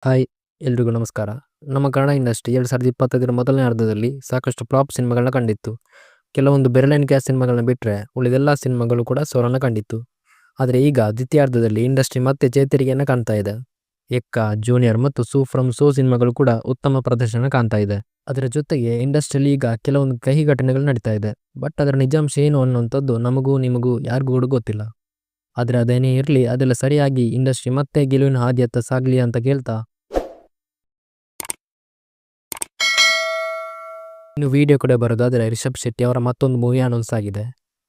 Hi! ಎಲ್ರಿಗೂ ನಮಸ್ಕಾರ. ನಮ್ಮ ಕನ್ನಡ ಇಂಡಸ್ಟ್ರಿ 2025ರ ಮೊದಲನೇ ಅರ್ಧದಲ್ಲಿ ಸಾಕಷ್ಟು ಫ್ಲಾಪ್ ಸಿನಿಮಾಗಳನ್ನ ಕಂಡಿತ್ತು. ಕೆಲವೊಂದು ಬೆರಳೆಣಿಕೆಯ ಸಿನಿಮಾಗಳನ್ನ ಬಿಟ್ಟರೆ ಉಳಿದೆಲ್ಲ ಸಿನಿಮಾಗಳು ಕೂಡ ಸೋಲನ್ನ ಕಂಡಿತ್ತು. ಆದರೆ ಈಗ ದ್ವಿತೀಯಾರ್ಧದಲ್ಲಿ ಇಂಡಸ್ಟ್ರಿ ಮತ್ತೆ ಚೇತರಿಕೆಯನ್ನು ಕಾಣ್ತಾ ಇದೆ. ಎಕ್ಕ, ಜೂನಿಯರ್ ಮತ್ತು ಸೂ ಫ್ರಮ್ ಸೋ ಸಿನಿಮಾಗಳು ಕೂಡ ಉತ್ತಮ ಪ್ರದರ್ಶನ ಕಾಣ್ತಾ ಇದೆ. ಅದರ ಜೊತೆಗೆ ಇಂಡಸ್ಟ್ರಿಯಲ್ಲಿ ಈಗ ಕೆಲವೊಂದು ಕಹಿ ಘಟನೆಗಳು ನಡೀತಾ ಇದೆ. ಬಟ್ ಅದರ ನಿಜಾಂಶ ಏನು ಅನ್ನುವಂಥದ್ದು ನಮಗೂ ನಿಮಗೂ ಯಾರಿಗೂ ಕೂಡ ಗೊತ್ತಿಲ್ಲ. ಆದರೆ ಅದೇನೇ ಇರಲಿ, ಅದೆಲ್ಲ ಸರಿಯಾಗಿ ಇಂಡಸ್ಟ್ರಿ ಮತ್ತೆ ಗೆಲುವಿನ ಹಾದಿಯತ್ತ ಸಾಗಲಿ ಅಂತ ಕೇಳ್ತಾ, ಇನ್ನು ವಿಡಿಯೋ ಕೂಡ ಬರೋದಾದರೆ ರಿಷಬ್ ಶೆಟ್ಟಿ ಅವರ ಮತ್ತೊಂದು ಮೂವಿ ಅನೌನ್ಸ್ ಆಗಿದೆ.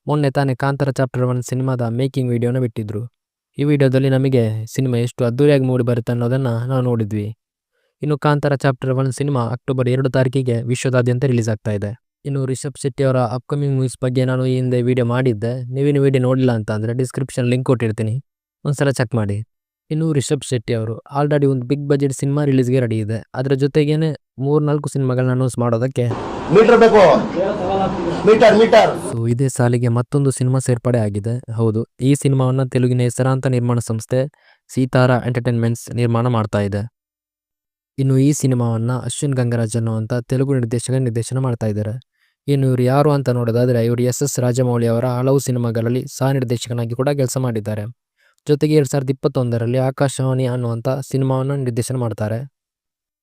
ಮೊನ್ನೆ ತಾನೇ ಕಾಂತಾರ ಚಾಪ್ಟರ್ 1 ಸಿನಿಮಾದ ಮೇಕಿಂಗ್ ವಿಡಿಯೋನ ಬಿಟ್ಟಿದ್ರು. ಈ ವಿಡಿಯೋದಲ್ಲಿ ನಮಗೆ ಸಿನಿಮಾ ಎಷ್ಟು ಅದ್ದೂರಿಯಾಗಿ ಮೂಡಿ ಬರುತ್ತೆ ಅನ್ನೋದನ್ನು ನಾವು ನೋಡಿದ್ವಿ. ಇನ್ನು ಕಾಂತಾರ ಚಾಪ್ಟರ್ 1 ಸಿನಿಮಾ ಅಕ್ಟೋಬರ್ 2 ತಾರೀಕಿಗೆ ವಿಶ್ವದಾದ್ಯಂತ ರಿಲೀಸ್ ಆಗ್ತಾ ಇದೆ. ಇನ್ನು ರಿಷಬ್ ಶೆಟ್ಟಿ ಅವರ ಅಪ್ಕಮಿಂಗ್ ಮೂವೀಸ್ ಬಗ್ಗೆ ನಾನು ಈ ಹಿಂದೆ ವಿಡಿಯೋ ಮಾಡಿದ್ದೆ. ನೀವೇನು ವಿಡಿಯೋ ನೋಡಿಲ್ಲ ಅಂತ ಅಂದರೆ ಡಿಸ್ಕ್ರಿಪ್ಷನ್ ಲಿಂಕ್ ಕೊಟ್ಟಿರ್ತೀನಿ, ಒಂದ್ಸಲ ಚೆಕ್ ಮಾಡಿ. ಇನ್ನು ರಿಷಬ್ ಶೆಟ್ಟಿ ಅವರು ಆಲ್ರೆಡಿ ಒಂದು ಬಿಗ್ ಬಜೆಟ್ ಸಿನಿಮಾ ರಿಲೀಸ್ಗೆ ರೆಡಿ ಇದೆ. ಅದರ ಜೊತೆಗೇನೆ 3-4 ಸಿನಿಮಾಗಳನ್ನ ಅನೌನ್ಸ್ ಮಾಡೋದಕ್ಕೆ ಸೊ ಇದೇ ಸಾಲಿಗೆ ಮತ್ತೊಂದು ಸಿನಿಮಾ ಸೇರ್ಪಡೆ ಆಗಿದೆ. ಹೌದು, ಈ ಸಿನಿಮಾವನ್ನು ತೆಲುಗಿನ ಹೆಸರಾಂತ ನಿರ್ಮಾಣ ಸಂಸ್ಥೆ ಸೀತಾರಾ ಎಂಟರ್ಟೈನ್ಮೆಂಟ್ಸ್ ನಿರ್ಮಾಣ ಮಾಡ್ತಾ ಇದೆ. ಇನ್ನು ಈ ಸಿನಿಮಾವನ್ನು ಅಶ್ವಿನ್ ಗಂಗರಾಜ್ ಅನ್ನುವಂಥ ತೆಲುಗು ನಿರ್ದೇಶನ ಮಾಡ್ತಾ ಇದ್ದಾರೆ. ಇನ್ನು ಇವರು ಯಾರು ಅಂತ ನೋಡೋದಾದರೆ ಇವರು ಎಸ್ ರಾಜಮೌಳಿ ಅವರ ಹಲವು ಸಿನಿಮಾಗಳಲ್ಲಿ ಸಹ ನಿರ್ದೇಶಕನಾಗಿ ಕೂಡ ಕೆಲಸ ಮಾಡಿದ್ದಾರೆ. ಜೊತೆಗೆ 2021ರಲ್ಲಿ ಆಕಾಶವಾಣಿ ಅನ್ನುವಂಥ ಸಿನಿಮಾವನ್ನು ನಿರ್ದೇಶನ ಮಾಡ್ತಾರೆ.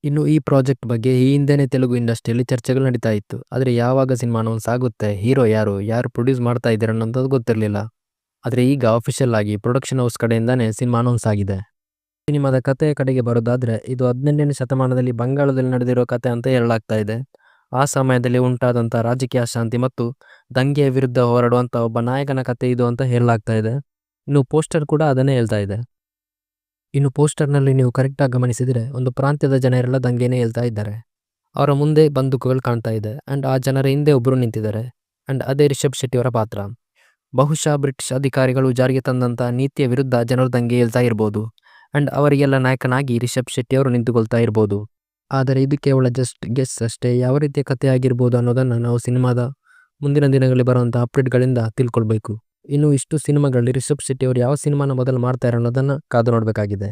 ಇನ್ನು ಈ ಪ್ರಾಜೆಕ್ಟ್ ಬಗ್ಗೆ ಈ ಹಿಂದೆನೇ ತೆಲುಗು ಇಂಡಸ್ಟ್ರಿಯಲ್ಲಿ ಚರ್ಚೆಗಳು ನಡೀತಾ ಇತ್ತು. ಆದರೆ ಯಾವಾಗ ಸಿನಿಮಾ ಅನೌನ್ಸ್ ಆಗುತ್ತೆ, ಹೀರೋ ಯಾರು ಪ್ರೊಡ್ಯೂಸ್ ಮಾಡ್ತಾ ಇದ್ದಾರೆ ಅನ್ನೋಂಥದ್ದು ಗೊತ್ತಿರಲಿಲ್ಲ. ಆದರೆ ಈಗ ಅಫಿಷಿಯಲ್ ಆಗಿ ಪ್ರೊಡಕ್ಷನ್ ಹೌಸ್ ಕಡೆಯಿಂದಾನೇ ಸಿನಿಮಾ ಅನೌನ್ಸ್ ಆಗಿದೆ. ಸಿನಿಮಾದ ಕಥೆಯ ಕಡೆಗೆ ಬರೋದಾದರೆ ಇದು 18ನೇ ಶತಮಾನದಲ್ಲಿ ಬಂಗಾಳದಲ್ಲಿ ನಡೆದಿರೋ ಕಥೆ ಅಂತ ಹೇಳಲಾಗ್ತಾ ಇದೆ. ಆ ಸಮಯದಲ್ಲಿ ಉಂಟಾದಂಥ ರಾಜಕೀಯ ಅಶಾಂತಿ ಮತ್ತು ದಂಗೆಯ ವಿರುದ್ಧ ಹೋರಾಡುವಂಥ ಒಬ್ಬ ನಾಯಕನ ಕಥೆ ಇದು ಅಂತ ಹೇಳಲಾಗ್ತಾ ಇದೆ. ಇನ್ನು ಪೋಸ್ಟರ್ ಕೂಡ ಅದನ್ನೇ ಹೇಳ್ತಾ ಇದೆ. ಇನ್ನು ಪೋಸ್ಟರ್ನಲ್ಲಿ ನೀವು ಕರೆಕ್ಟಾಗಿ ಗಮನಿಸಿದರೆ ಒಂದು ಪ್ರಾಂತ್ಯದ ಜನರೆಲ್ಲ ದಂಗೆನೇ ಹೇಳ್ತಾ ಇದ್ದಾರೆ. ಅವರ ಮುಂದೆ ಬಂದೂಕುಗಳು ಕಾಣ್ತಾ ಇದೆ ಆ್ಯಂಡ್ ಆ ಜನರ ಹಿಂದೆ ಒಬ್ಬರು ನಿಂತಿದ್ದಾರೆ ಆ್ಯಂಡ್ ಅದೇ ರಿಷಬ್ ಶೆಟ್ಟಿ ಅವರ ಪಾತ್ರ. ಬಹುಶಃ ಬ್ರಿಟಿಷ್ ಅಧಿಕಾರಿಗಳು ಜಾರಿಗೆ ತಂದಂಥ ನೀತಿಯ ವಿರುದ್ಧ ಜನರು ದಂಗೆ ಹೇಳ್ತಾ ಇರ್ಬೋದು ಆ್ಯಂಡ್ ಅವರಿಗೆಲ್ಲ ನಾಯಕನಾಗಿ ರಿಷಬ್ ಶೆಟ್ಟಿ ಅವರು ನಿಂತುಕೊಳ್ತಾ ಇರ್ಬೋದು. ಆದರೆ ಇದು ಕೇವಲ ಜಸ್ಟ್ ಗೆಸ್ ಅಷ್ಟೇ. ಯಾವ ರೀತಿಯ ಕಥೆ ಆಗಿರ್ಬೋದು ಅನ್ನೋದನ್ನು ನಾವು ಸಿನಿಮಾದ ಮುಂದಿನ ದಿನಗಳಲ್ಲಿ ಬರುವಂಥ ಅಪ್ಡೇಟ್ಗಳಿಂದ ತಿಳ್ಕೊಳ್ಬೇಕು. ಇನ್ನು ಇಷ್ಟು ಸಿನಿಮಾಗಳಲ್ಲಿ ರಿಷಬ್ ಶೆಟ್ಟಿ ಅವರು ಯಾವ ಸಿನಿಮಾನ ಮೊದಲು ಮಾಡ್ತಾರೆ ಅನ್ನೋದನ್ನು ಕಾದು ನೋಡಬೇಕಾಗಿದೆ.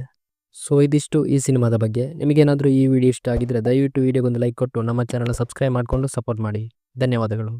ಸೊ ಇದಿಷ್ಟು ಈ ಸಿನಿಮಾದ ಬಗ್ಗೆ. ನಿಮಗೇನಾದರೂ ಈ ವಿಡಿಯೋ ಇಷ್ಟ ಆಗಿದ್ದರೆ ದಯವಿಟ್ಟು ವಿಡಿಯೋಗೊಂದು ಲೈಕ್ ಕೊಟ್ಟು ನಮ್ಮ ಚಾನಲ್ ಸಬ್ಸ್ಕ್ರೈಬ್ ಮಾಡಿಕೊಂಡು ಸಪೋರ್ಟ್ ಮಾಡಿ. ಧನ್ಯವಾದಗಳು.